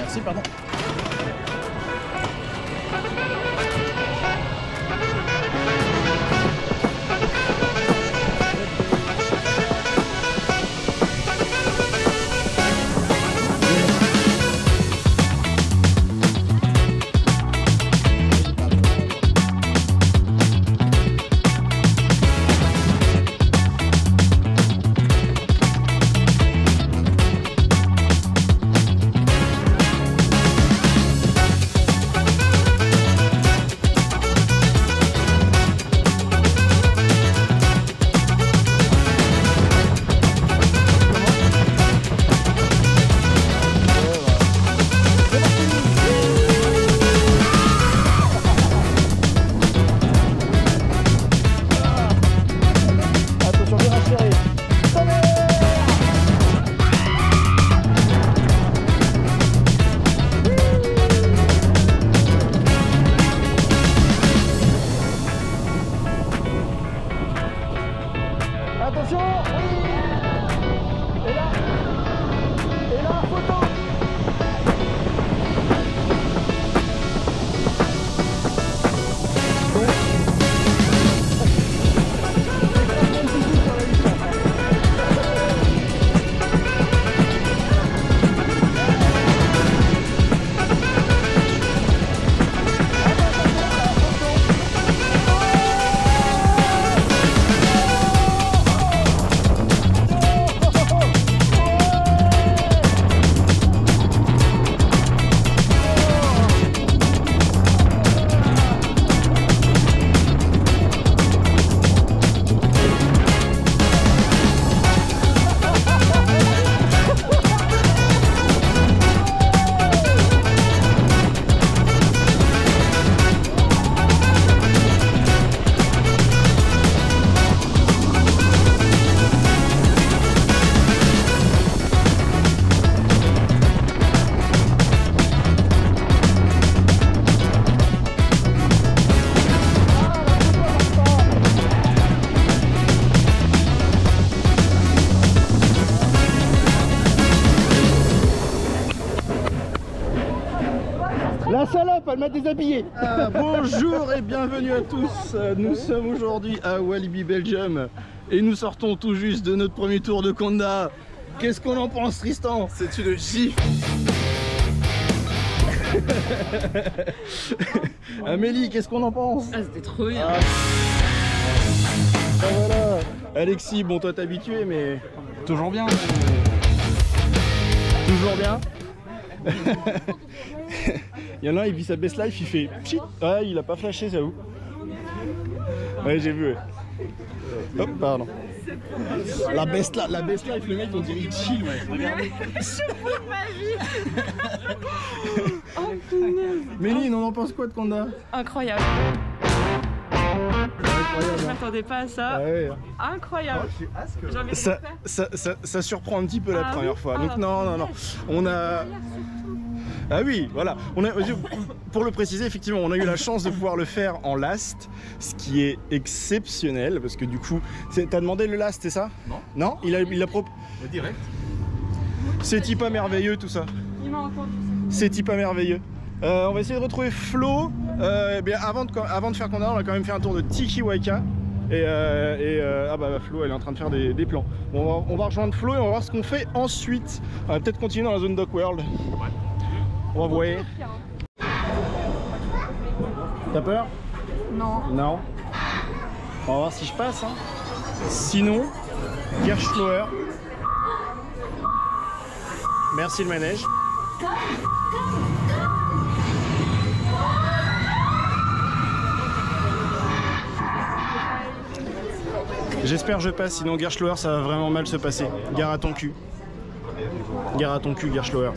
Merci, pardon. La salope, elle m'a déshabillé. Bonjour et bienvenue à tous. Nous sommes aujourd'hui à Walibi Belgium et nous sortons tout juste de notre premier tour de Conda. Qu'est-ce qu'on en pense, Tristan? C'est une gifle. Amélie, qu'est-ce qu'on en pense? Ah, c'était trop bien. Voilà. Alexis, bon toi t'es habitué mais... Toujours bien. Toujours bien. Il y en a un, il vit sa best life, il fait pchit. Ah, il a pas flashé, j'avoue. Ouais, j'ai vu. Ouais. Hop, pardon. La best life, le mec, on dirait il chill, ouais. Regardez. Oh punaise. Méline, on en pense quoi de Conda? Incroyable. Je m'attendais pas à ça. Ah ouais. Incroyable. J'ai envie de Ça, faire. ça surprend un petit peu la Ah première oui. fois. Ah, Donc non. On a... Ah oui, voilà. Pour le préciser, effectivement, on a eu la chance de pouvoir le faire en last, ce qui est exceptionnel, parce que du coup... T'as demandé le last, c'est ça? Non. Non? Il a Direct. C'est type pas merveilleux tout ça. Il m'a entendu. C'est type pas merveilleux. On va essayer de retrouver Flo. Bien, avant de faire Conda, on a quand même fait un tour de Tiki Waika. Ah bah Flo, elle est en train de faire des plans. Bon, on va rejoindre Flo et on va voir ce qu'on fait ensuite. On va peut-être continuer dans la zone Dock World. Ouais. On va voir. T'as peur? Non. Non. On va voir si je passe. Hein. Sinon, Gerschloer. Merci le manège. J'espère que je passe, sinon Gerschloer ça va vraiment mal se passer. Gare à ton cul. Gare à ton cul, Gerschloer.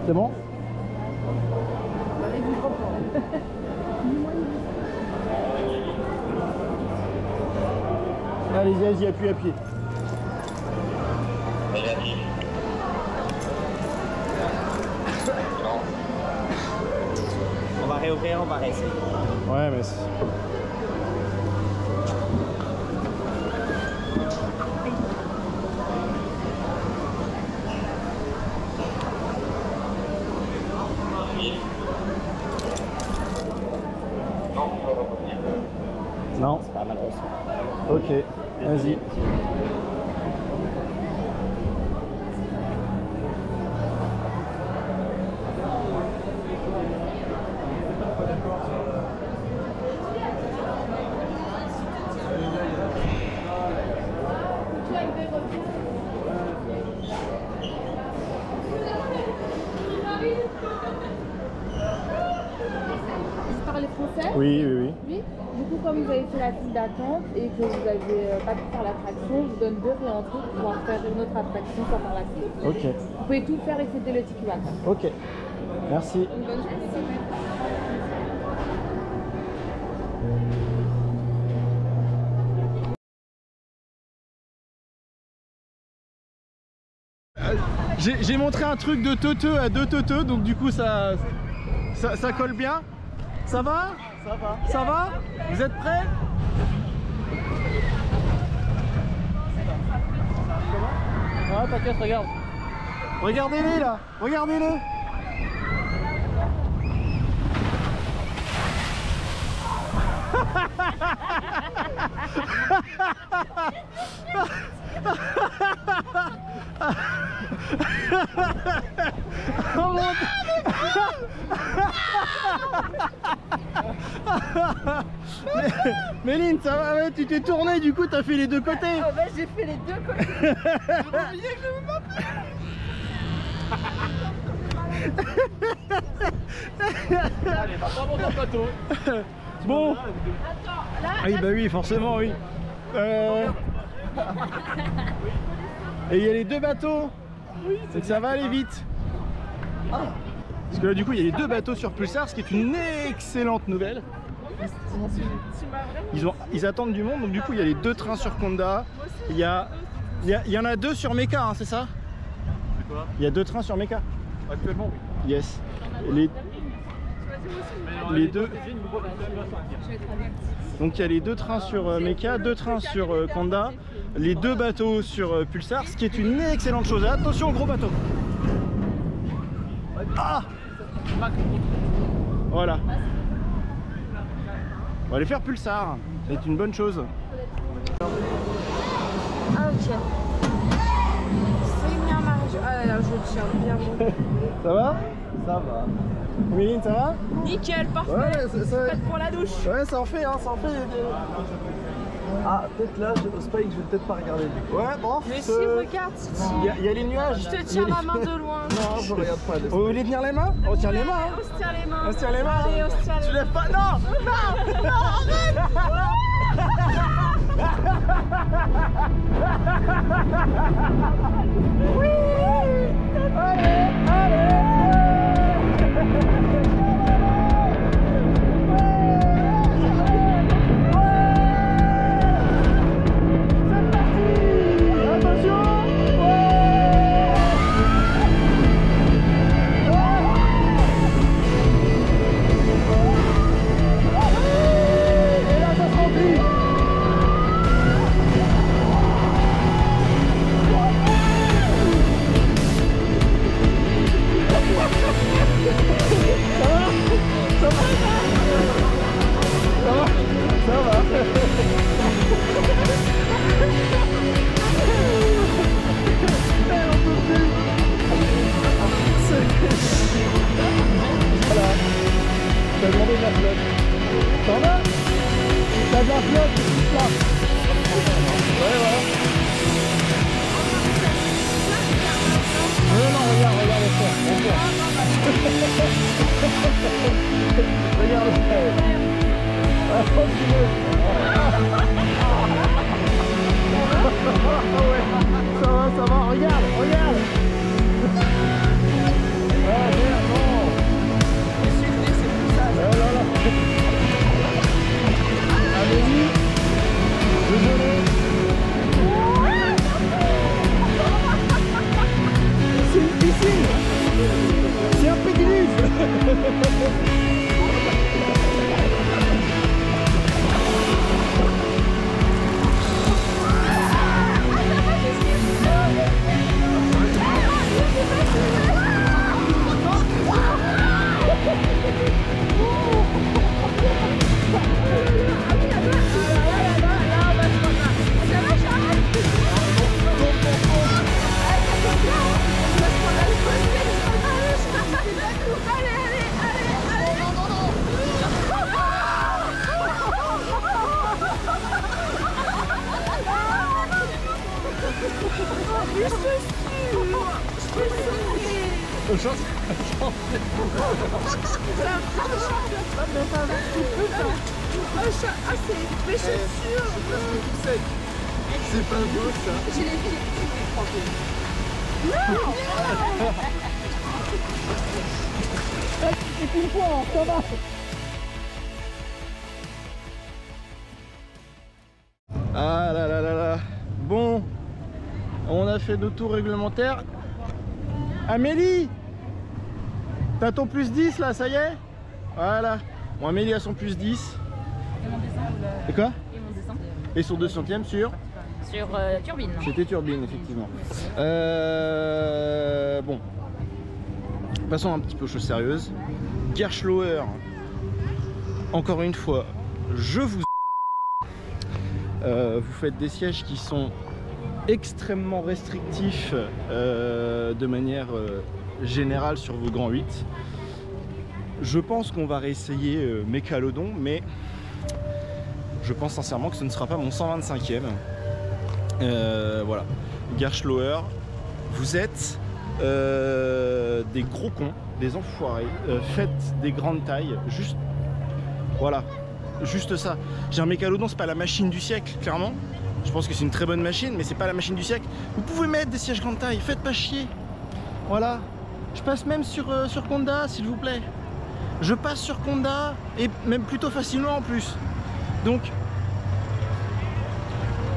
C'est bon? allez-y, appuyez. On va réouvrir, on va réessayer. Ouais, mais... Non, C'est pas malheureusement. ok, vas-y. Vous parlez français? Oui. Oui. Du coup, comme vous avez fait la file d'attente et que vous n'avez pas pu faire l'attraction, je vous donne 2 réentrées pour pouvoir faire une autre attraction sans faire la file. Ok, Vous pouvez tout faire excepté le Tiki Waka. ok. Merci. Une bonne journée. J'ai montré un truc de teuteux à 2 teuteux, donc du coup ça colle bien. Ça va? Ça va? Vous êtes prêts? Ah t'inquiète, regarde. Regardez-les là, regardez-les. Oh mon Dieu. Méline, ça va? Ouais, tu t'es tourné, du coup t'as fait les deux côtés. Oh bah j'ai fait les deux côtés. J'ai oublié que je veux pas faire. Allez, va pas monter en plateau. Bon. Attends, là, Oui, bah oui, forcément, oui. Et il y a les 2 bateaux. Donc ça va aller vite. Parce que là, du coup, il y a les 2 bateaux sur Pulsar, ce qui est une excellente nouvelle. Ils attendent du monde, donc du coup, il y a les 2 trains sur Conda. Il y en a 2 sur Mecha, hein, c'est ça? C'est quoi? Il y a 2 trains sur Mecha. Actuellement, oui. Yes. Les 2. Donc il y a les 2 trains sur Mecha, 2 trains sur Conda, les 2 bateaux sur Pulsar, ce qui est une excellente chose. Attention au gros bateau. Ah, voilà. On va aller faire Pulsar. C'est une bonne chose. Ah ok. C'est bien marge. Ah là, je tiens bien bon. Ça va? Ça va. Méline, ça va? Nickel, parfait. Ouais, Prête pour la douche. ouais, ça en fait, hein, ça en fait. Ah, peut-être là, au Spike, je vais peut-être pas regarder du coup. Ouais, bon. Mais si, regarde, Titi. Il y a les nuages. Je te tiens la main de loin. Non, je regarde pas. Vous voulez tenir les mains? On tient les mains, hein. On se tient les mains. On se tient les mains. Allez, on se tient les Tu mains. lèves pas. Non! T'as demandé de la flotte. T'en as? T'as de la flotte, c'est tout ça. Ouais, voilà. Non, regarde le fer. Regarde le fer. Ah, oh, tu veux. Ouais, ça va, regarde. Ah, merde, non. Amélie, désolé. Mes chaussures. C'est pas beau ça. J'ai les pieds trempés. C'est une fois, ça va. Ah là là là là. Bon, on a fait 2 tours réglementaires. Amélie, t'as ton plus 10 là, ça y est? Voilà. Bon, Amélie a son plus 10. Et mon dessin Et quoi? Et mon dessin Et son 200e sur? sur Turbine. C'était Turbine, effectivement. Bon. Passons un petit peu aux choses sérieuses. Gerschlauer, encore une fois, je vous... vous faites des sièges qui sont extrêmement restrictifs de manière générale sur vos grands 8. Je pense qu'on va réessayer Mécalodon, mais je pense sincèrement que ce ne sera pas mon 125e. Voilà, Gerschlauer, vous êtes des gros cons, des enfoirés, faites des grandes tailles, juste, voilà, juste ça. J'ai un Mécalodon, c'est pas la machine du siècle, clairement. Je pense que c'est une très bonne machine, mais c'est pas la machine du siècle. Vous pouvez mettre des sièges grande taille, faites pas chier. Voilà, je passe même sur Conda, s'il vous plaît. Je passe sur Conda, et même plutôt facilement en plus. Donc,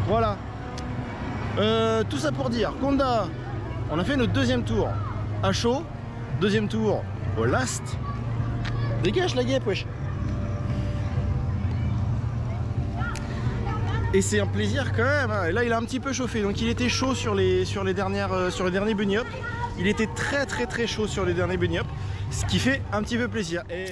voilà. Tout ça pour dire, Conda, on a fait notre 2e tour à chaud, 2e tour au last. Dégage la guêpe, wesh. Et c'est un plaisir quand même, hein. Et là il a un petit peu chauffé, donc il était chaud sur les derniers bunny hop. Il était très chaud sur les derniers bunny hop, ce qui fait un petit peu plaisir. Et...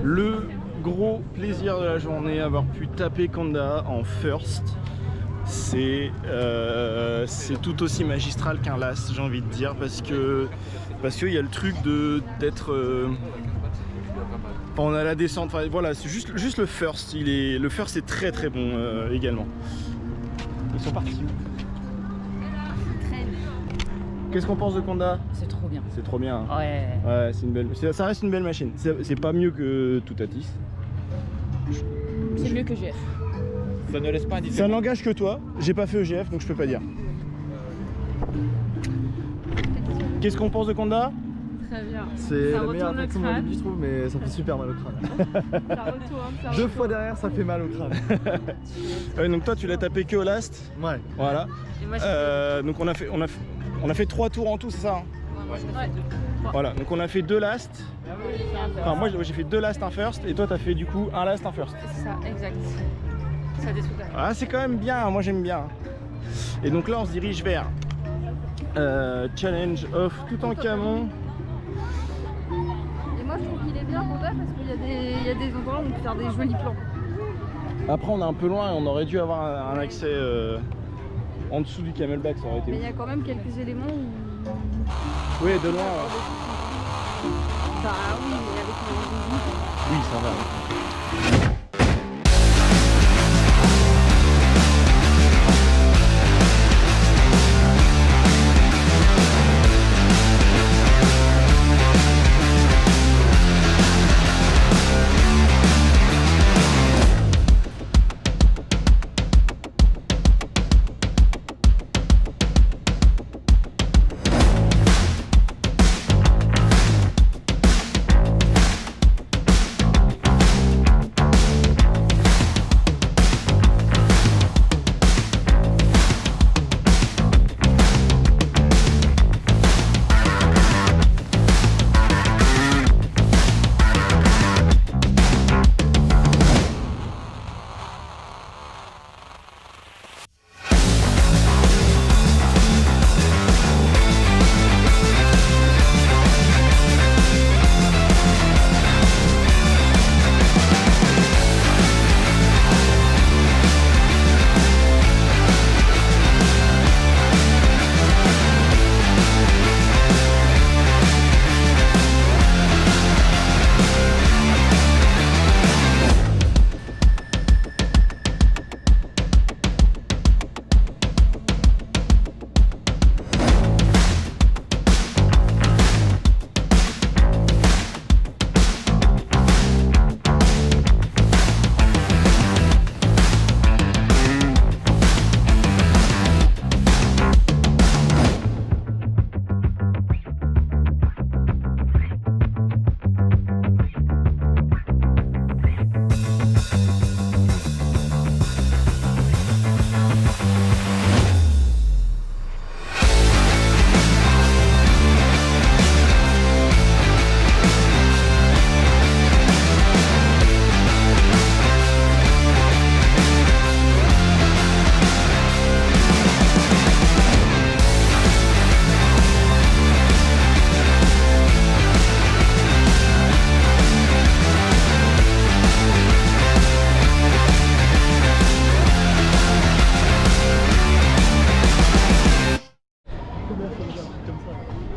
Le gros plaisir de la journée, avoir pu taper Kanda en first, c'est tout aussi magistral qu'un last, j'ai envie de dire, parce qu'il y a le truc d'être on a la descente, enfin voilà, c'est juste le first, le first est très très bon également. Ils sont partis. Qu'est-ce qu'on pense de Kanda? C'est trop bien. C'est trop bien. Hein. Ouais. Ouais, c'est une belle, ça reste une belle machine. C'est pas mieux que Toutatis. C'est mieux que GF. Ça ne laisse pas Ça indifférent. n'engage que toi. J'ai pas fait EGF donc je peux pas dire. Qu'est-ce qu'on pense de Kanda? Très bien. C'est Ça la meilleure retourne le attraction de ma crâne. vie, je trouve, mais ça fait super mal au crâne. Ça retourne. Deux fois derrière, ça fait mal au crâne. Ouais, donc toi tu l'as tapé que au last. Ouais. Voilà. Et moi, je Donc on a fait 3 tours en tout, c'est ça hein? Voilà, donc on a fait 2 last. Enfin moi j'ai fait 2 last, un first, et toi t'as fait du coup un last, un first. C'est ça, exact. Ça déçoit. Ah c'est quand même bien, moi j'aime bien. Et donc là on se dirige vers Challenge of Toutankhamon. Et moi, je trouve qu'il est bien pour toi parce qu'il y a des endroits où on peut faire des jolis plans. Après on est un peu loin et on aurait dû avoir un accès en dessous du camelback, ça aurait été Mais il ouf. y a quand même quelques éléments où. Oui de loin ouais. Bah oui, mais avec le. Oui ça va.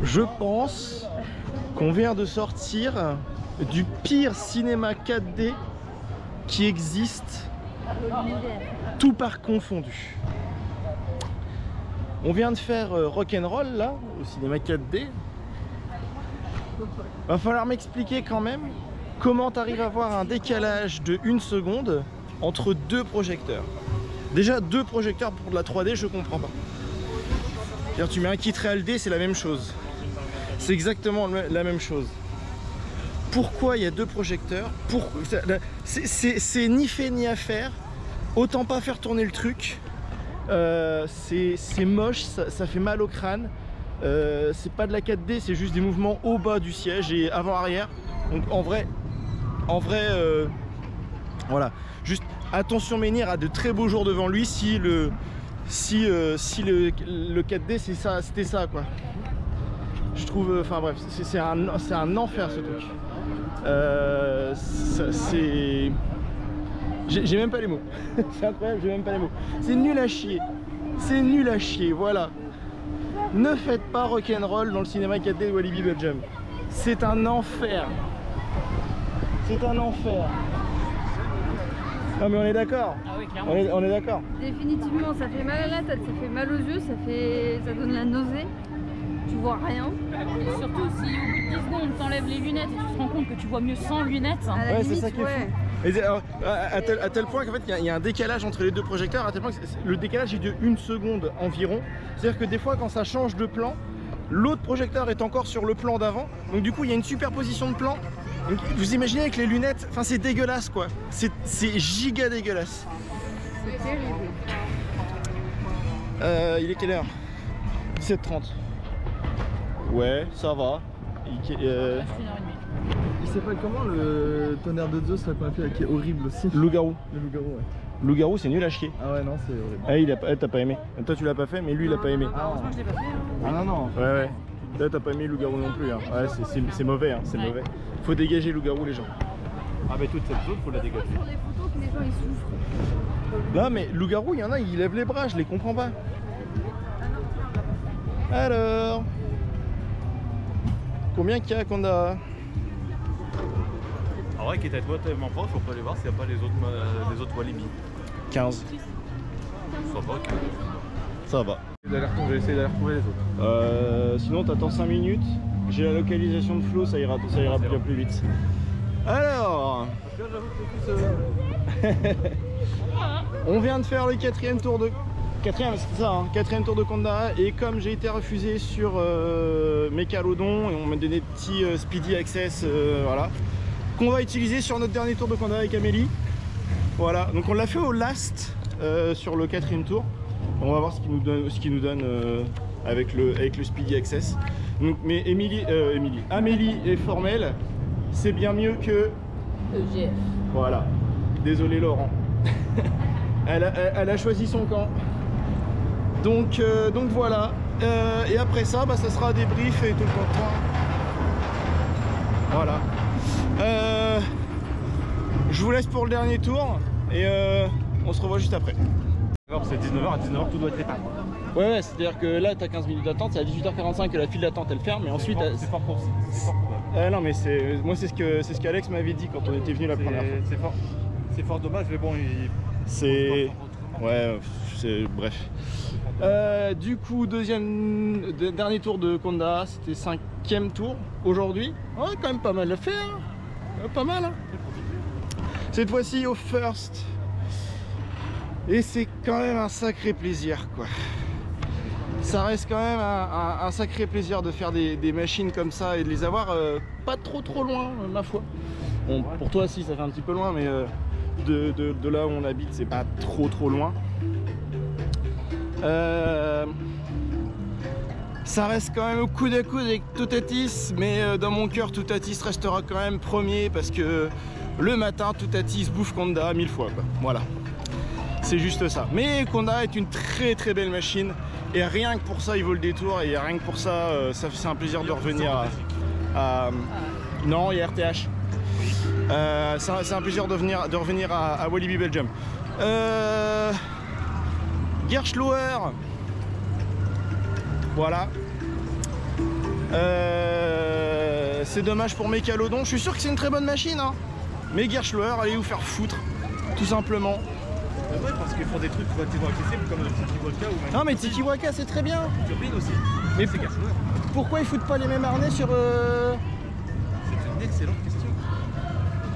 Je pense qu'on vient de sortir du pire cinéma 4D qui existe, tout part confondu. On vient de faire Rock'n'Roll là, au cinéma 4D. Va falloir m'expliquer quand même comment tu arrives à avoir un décalage de 1 seconde entre 2 projecteurs. Déjà 2 projecteurs pour de la 3D, je comprends pas. C'est-à-dire, tu mets un kit Real D, c'est la même chose. C'est exactement la même chose. Pourquoi il y a 2 projecteurs? C'est ni fait ni à faire. Autant pas faire tourner le truc. C'est moche, ça fait mal au crâne. C'est pas de la 4D, c'est juste des mouvements au bas du siège et avant-arrière. Donc en vrai, voilà. Juste attention, Menhir a de très beaux jours devant lui si le 4D c'était ça quoi. Je trouve, enfin bref, c'est un enfer ce truc. C'est... J'ai même pas les mots. C'est incroyable, j'ai même pas les mots. C'est nul à chier. C'est nul à chier, voilà. Ne faites pas rock'n'roll dans le cinéma 4D de Walibi Belgium. C'est un enfer. C'est un enfer. Non mais on est d'accord. Ah oui, clairement. On est d'accord. Définitivement, ça fait mal à la tête, ça fait mal aux yeux, ça donne la nausée. Tu vois rien. Et surtout si au bout de 10 secondes t'enlèves les lunettes et tu te rends compte que tu vois mieux sans lunettes. À la Ouais, c'est limite, ça qui est fou. Et à tel point qu'en fait il y a un décalage entre les deux projecteurs, à tel point que le décalage est de 1 seconde environ. C'est-à-dire que des fois quand ça change de plan, l'autre projecteur est encore sur le plan d'avant. Donc du coup il y a une superposition de plans. Donc, vous imaginez avec les lunettes, enfin c'est dégueulasse quoi. C'est giga dégueulasse. C'est terrible. Il est quelle heure? 17h30. Ouais, ça va. Reste 1h30. Il s'appelle comment le tonnerre de Zeus là qu'on a fait, qui est horrible aussi? Loup-garou. Le loup-garou, ouais. Loup-garou c'est nul à chier. Ah ouais, non, c'est horrible. Ah, t'as pas aimé. Toi tu l'as pas fait, mais lui il a pas aimé. Ah, Heureusement que je l'ai pas fait. Hein. ah non, non. Ouais, ouais. Là t'as pas aimé Loup-garou non plus. Hein. Ouais, c'est mauvais, hein. C'est Ouais. mauvais. Faut dégager Loup-garou les gens. Ah mais toute cette zone faut la dégager. Sur les photos que les gens ils souffrent. Là mais Loup-garou, il y en a, ils lèvent les bras, je les comprends pas. Alors, combien qu'il y a qu'on a? En vrai qui était tellement proche, on peut aller voir s'il n'y a pas les autres Walibi. 15. Soit pas que. Ça va. Je vais essayer d'aller retrouver les autres. Sinon t'attends 5 minutes. J'ai la localisation de Flo, ça ira bien plus vite. Alors, on vient de faire le 4e tour de... 4e, c'est ça, hein, 4e tour de Conda. Et comme j'ai été refusé sur Mécalodon, et on m'a donné petit Speedy Access, voilà, qu'on va utiliser sur notre dernier tour de Conda avec Amélie. Voilà, donc on l'a fait au last sur le 4e tour. On va voir ce qu'il nous donne avec le Speedy Access. Donc, mais Amélie est formelle, c'est bien mieux que... EGF. Voilà, désolé Laurent. elle a choisi son camp. Donc voilà. Et après ça, ça sera débrief et tout le temps. Voilà. Je vous laisse pour le dernier tour et on se revoit juste après. C'est 19h, à 19h tout doit être éteint. Ouais, c'est-à-dire que là t'as 15 minutes d'attente, c'est à 18h45 que la file d'attente elle ferme, et ensuite... C'est fort probable. Non mais moi c'est ce qu'Alex m'avait dit quand on était venu la première fois. C'est fort dommage, mais bon, c'est... Ouais, c'est... Bref. Du coup, dernier tour de Conda, c'était 5e tour aujourd'hui. Ouais, quand même pas mal à faire. Pas mal, hein. Cette fois-ci au first. Et c'est quand même un sacré plaisir, quoi. Ça reste quand même un sacré plaisir de faire des machines comme ça et de les avoir pas trop loin, ma foi. Bon, pour toi, si, ça fait un petit peu loin, mais de là où on habite, c'est pas trop loin. Ça reste quand même au coude à coude avec Toutatis, mais dans mon cœur, Toutatis restera quand même premier parce que le matin, Toutatis bouffe Conda 1000 fois, quoi. Voilà. C'est juste ça. Mais Conda est une très belle machine et rien que pour ça il vaut le détour, et rien que pour ça, c'est un plaisir de revenir à... Non, il y a RTH. C'est un plaisir de revenir à Walibi Belgium. Gerstlauer. Voilà. C'est dommage pour Mécalodon. Je suis sûr que c'est une très bonne machine, hein. Mais Gerstlauer, allez vous faire foutre, tout simplement. Ouais, parce qu'ils font des trucs relativement accessibles comme le Tiki Waka ou... Non mais Tiki Waka c'est très bien. Turbine aussi. Mais c'est Gerstlauer. Pourquoi ils foutent pas les mêmes harnais sur... C'est une excellente question.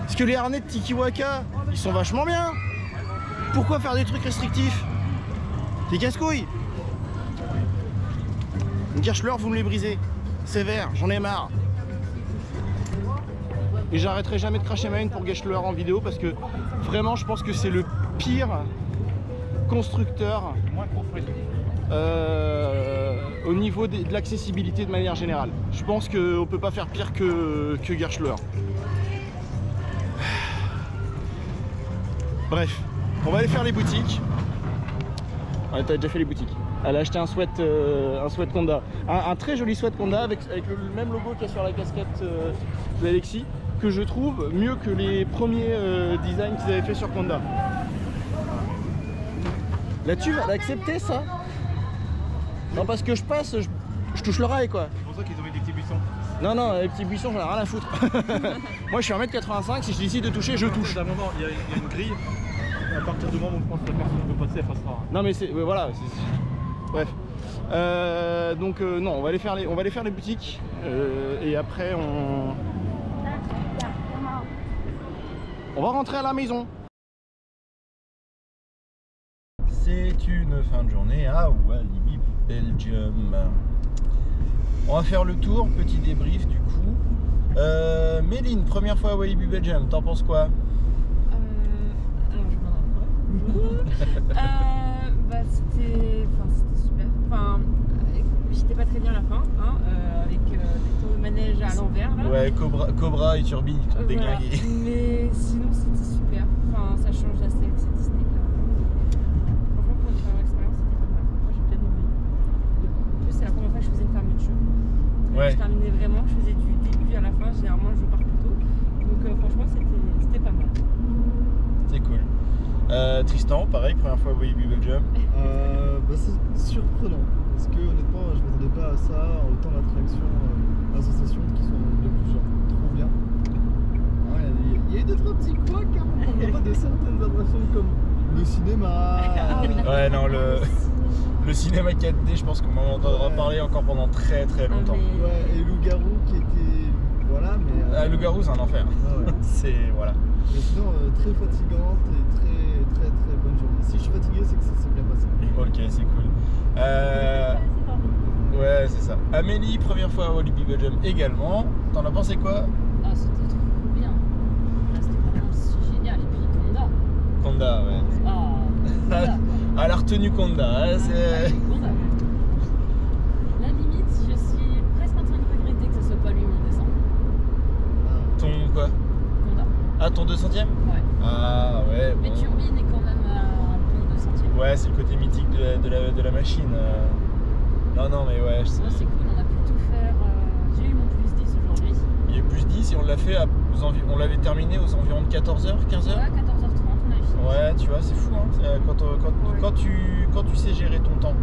Parce que les harnais de Tiki Waka, ils sont vachement bien. Pourquoi faire des trucs restrictifs? Des casse-couilles. Gerstlauer, vous me les brisez. Sévère, j'en ai marre. Et j'arrêterai jamais de cracher ma haine pour Gerstlauer en vidéo parce que vraiment je pense que c'est le pire constructeur au niveau de l'accessibilité de manière générale. Je pense qu'on peut pas faire pire que Gerstlauer. Bref, on va aller faire les boutiques. Ouais, t'as déjà fait les boutiques. Elle a acheté un sweat Conda, un très joli sweat Conda avec le même logo qu'il y a sur la casquette d'Alexis. que je trouve mieux que les premiers designs qu'ils avaient fait sur Conda. Là-dessus, va l'accepter ça? Non, parce que je passe, je touche le rail quoi. C'est pour ça qu'ils ont mis des petits buissons. Non, non, les petits buissons, j'en ai rien à foutre. Moi je suis 1m85, si je décide de toucher, je touche. À un moment, il y a une grille. À partir du moment où je pense que la personne veut passer, elle passera. Non mais c'est... voilà. Bref. Donc non, on va aller faire les boutiques. Et après on va rentrer à la maison. C'est une fin de journée à Walibi Belgium. On va faire le tour, petit débrief du coup. Méline, première fois à Walibi Belgium, t'en penses quoi? Alors je m'en bah c'était super. Enfin, j'étais pas très bien à la fin, hein, avec des tours de manège à l'envers là. Ouais, Cobra et Turbine qui sont déglingués. Mais sinon c'était super. Enfin, ça change assez avec cette Disney là. Franchement pour une première expérience c'était pas mal. Moi j'ai bien aimé. En plus c'est la première fois que je faisais une fermeture. Ouais. Je terminais vraiment, je faisais du début à la fin, généralement je pars plus tôt. Donc franchement c'était pas mal. C'est cool. Tristan, pareil, première fois à Walibi Belgium. Bah, c'est surprenant parce que honnêtement je m'attendais pas à ça, autant d'attractions, d'associations qui sont de plus genre trop bien. Il y a eu 2-3 petits couacs hein, on n'a pas de certaines attractions comme le cinéma. Ouais non le cinéma 4D je pense qu'on en entendra parler encore pendant très longtemps. Ouais, et loup-garou qui était voilà mais. Loup-garou c'est un enfer. Ah ouais. C'est voilà. Mais sinon très fatigante et très bonne journée. Si je suis fatigué c'est que ça s'est bien passé. Ok c'est cool. Ouais c'est ça. Amélie, première fois à Walibi Belgium également. T'en as pensé quoi? Ah c'était trop bien. Là c'était vraiment génial. Et puis Conda ouais. Ah, Elle a retenu Conda. Hein, c'est... La limite, je suis presque en train de regretter que ce soit pas lui mon descend. Ton quoi? Conda. Ah ton 200e? Ouais. Ah ouais bon. Mais Turbine est quand même un bon 200e. Ouais c'est le côté mythique de la machine. Non mais ouais Ça c'est cool, on a pu tout faire. J'ai eu mon plus 10 aujourd'hui. Il y a plus 10 et on l'a fait on l'avait terminé aux environs de 14h, 15h. Ouais, 14h30 on a fini. Ouais, tu vois, c'est fou hein. Quand tu sais gérer ton temps.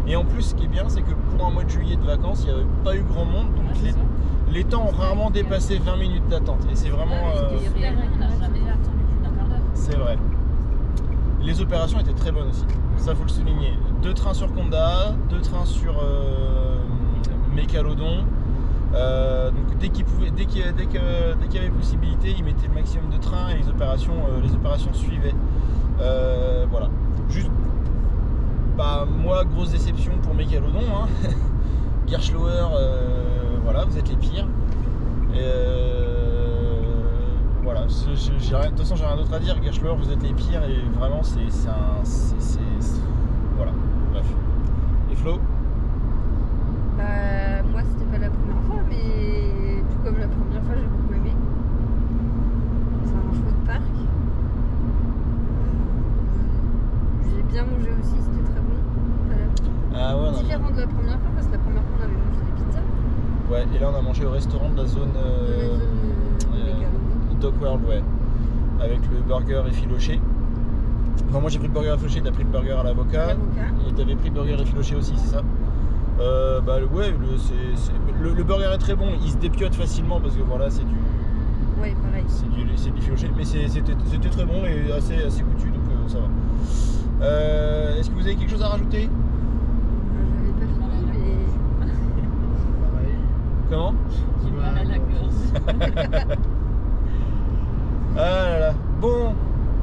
Et en plus, ce qui est bien, c'est que pour un mois de juillet de vacances, il n'y avait pas eu grand monde. Donc Ouais, les temps ont rarement dépassé 20 minutes d'attente. Et c'est vraiment... C'était réellement, on n'a jamais attendu plus d'un quart d'heure. c'est vrai. Les opérations étaient très bonnes aussi. Ça, faut le souligner. 2 trains sur Conda, 2 trains sur Mégalodon. Donc dès qu'il y avait possibilité, ils mettaient le maximum de trains et les opérations suivaient. Voilà. Juste, bah moi grosse déception pour Mégalodon. Hein. Gerschlauer, voilà, vous êtes les pires. Voilà. De toute façon, j'ai rien d'autre à dire. Gerschlauer, vous êtes les pires et vraiment c'est voilà. Bref. Et Flo? Bah, moi c'était pas la première fois, mais tout comme la première fois, j'ai beaucoup aimé. C'est un chouette parc. J'ai bien mangé aussi, c'était très bon. Ah ouais, Différent de la première fois, parce que la première fois on avait mangé des pizzas. ouais, et là on a mangé au restaurant de la zone Dockworld, ouais, avec le burger effiloché. Non, moi j'ai pris le burger effiloché, t'as pris le burger à l'avocat. Et t'avais pris le burger effiloché aussi, c'est ça? Bah ouais, le burger est très bon, il se dépiote facilement parce que voilà, c'est du... Ouais, pareil. C'est du filoché, mais c'était très bon et assez goûtu, donc ça va. Est-ce que vous avez quelque chose à rajouter? J'avais pas fini, mais... Pareil. Comment? J'ai mal à la gorge. Ah là là. Bon,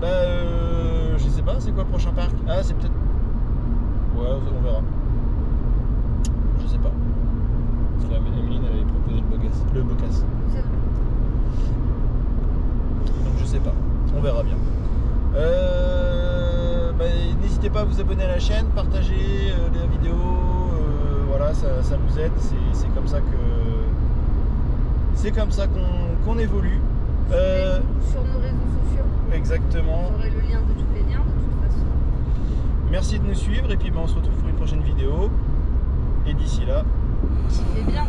bah je sais pas, c'est quoi le prochain parc? Ah, c'est peut-être... Ouais, on verra. Je sais pas. Parce qu'Améline elle avait proposé le Bocas. C'est vrai. Donc je sais pas. On verra bien. Bah, n'hésitez pas à vous abonner à la chaîne, partager la vidéo. Voilà, ça nous aide. C'est comme ça qu'on évolue. Sur nos réseaux sociaux. Exactement. Vous aurez le lien de tous les liens de toute façon. Merci de nous suivre et puis on se retrouve pour une prochaine vidéo. Et d'ici là, C'est bien.